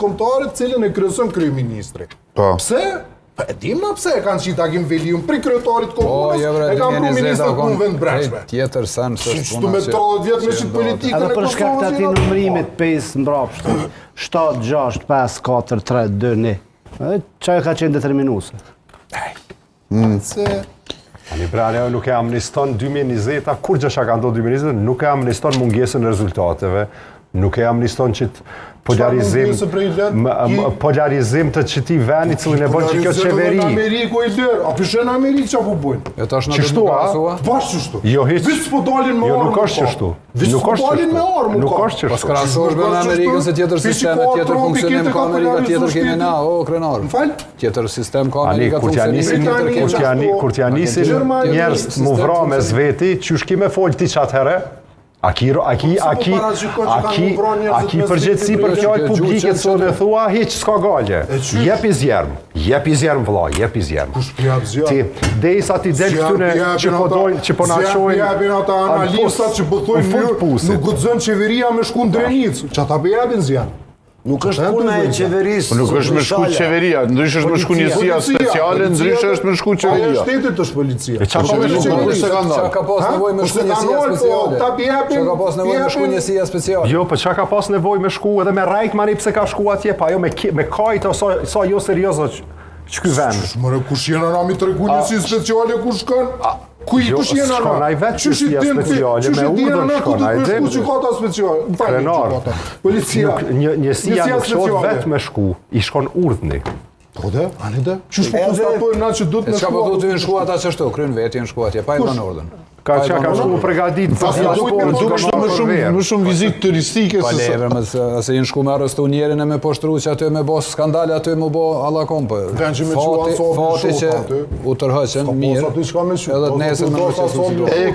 kombëtarit cilën e kryeson kryeministri. Pse? E dim na pse e kanë qit takim Veliun pri kryetarit komunës, e kanë pru ministër punëve të brendshme. Tjetër sen se Shtu me 30 vjet me shit politikën e Edhe për shkak të atij numërimit 5 mbrapsht, 7, 6, 5, 4, 3, 2, 1. Çfarë ka qenë determinuese? Se Ani pra, ajo nuk e amniston 2020, kur gjë ka ndodhur 2020, nuk e amniston mungesën e rezultateve, nuk e amniston që polarizim të qëti veni cilin e bën që kjo qeveri. Në Amerikë o i lërë, a pishe në Amerikë që po bujnë? Qështu, a? Bash qështu. Jo, hiq. Visë s'po dalin me armë. Jo, nuk është qështu. Visë s'po dalin me armë. Nuk është qështu. Pas krahasohesh me Amerikën se tjetër sistem, tjetër funksionim ka Amerika, tjetër kemi na, o krenar. M'fal? Tjetër sistem ka Amerika Kur t'ja nisin njerëz mu vra me zveti, qysh ki me fol ti çatëherë? A ki përgjithësi për fjalë publike të me thua, hiq s'ka galje. Jep i zjerm vëlla, jep i zjerm. Kush pjap zjerm? Ti, derisa ti del këtyne që po dojnë, që po na qojnë... Zjerm ata analistat që po thojnë nuk guxon qeveria me shku në Drenicë. Që ata pjapin zjerm. Nuk është puna e qeverisë. Nuk është me shku qeveria, ndrysh është me shku njësia speciale, ndrysh është me shku qeveria. Ajo shtetit është policia. Qa ka pas nevoj me shku njësia speciale? Qa ka pas nevoj me shku njësia speciale? Jo, për qa ka pas nevoj me shku edhe me rajt mani pse ka shku atje, pa jo me kajt o sa jo seriozo që ky vend. Mërë, kush jena nami të regu njësi speciale, kush kanë? Kush jena nami? Shkon, a i vetë njësia speciale, me urdhën shkon, a i dhe... Që ka ta speciale? Krenar, policia. Njësia nuk shkot vetë me shku, i shkon urdhëni. Po dhe, ani dhe? Qysh po konstatojnë na që du të me shku? Qa po du të në shku ata që shtu, krynë vetë në shku atje, pa i dhanë urdhën. Ka shku më pregadit, Nuk është më shumë vizit turistike pa lever, se i në shku me arrestu njerin e me poshtru që aty me bo skandale, aty me bo alla kompë. Fati që u tërhëqen mirë, edhe të nesër me në